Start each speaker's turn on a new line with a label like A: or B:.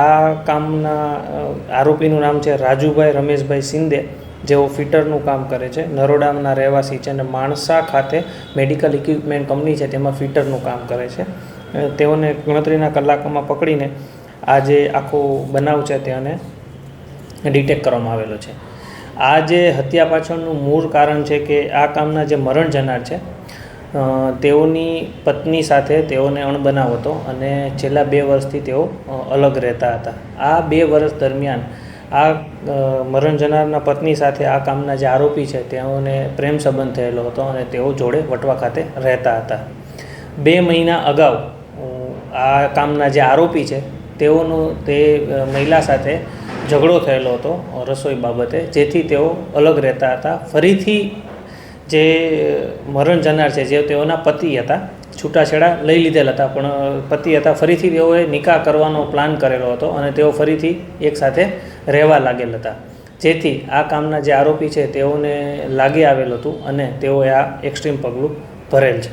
A: આ કામના આરોપીનું નામ છે રાજુભાઈ રમેશભાઈ શિંદે, જેઓ ફિટરનું કામ કરે છે, નરોડાના રહેવાસી છે અને માણસા ખાતે મેડિકલ ઇક્વિપમેન્ટ કંપની છે તેમાં ફિટરનું કામ કરે છે. તેઓને ગણતરીના કલાકોમાં પકડીને આ જે આખો બનાવ છે તેને ડિટેક્ટ કરવામાં આવેલો છે. આ જે હત્યા પાછળનું મૂળ કારણ છે કે આ કામના જે મરણ જનાર છે તેઓની પત્ની સાથે તેઓને અણબનાવ હતો અને છેલ્લા 2 વર્ષથી તેઓ અલગ રહેતા હતા. આ 2 વર્ષ દરમિયાન આ મરણ જનારના પત્ની સાથે આ કામના જે આરોપી છે તેઓને પ્રેમ સંબંધ થયેલો હતો અને તેઓ જોડે વટવા ખાતે રહેતા હતા. 2 મહિના અગાઉ આ કામના જે આરોપી છે તેઓનો તે મહિલા સાથે ઝઘડો થયેલો હતો રસોઈ બાબતે, જેથી તેઓ અલગ રહેતા હતા. ફરીથી જે મરણ જનાર છે જે તેઓના પતિ હતા, છૂટાછેડા લઈ લીધેલા હતા પણ પતિ હતા, ફરીથી તેઓએ નિકાહ કરવાનો પ્લાન કરેલો હતો અને તેઓ ફરીથી એકસાથે રહેવા લાગેલ હતા. જેથી આ કામના જે આરોપી છે તેઓને લાગી આવેલું હતું અને તેઓએ આ એક્સ્ટ્રીમ પગલું ભરેલ છે.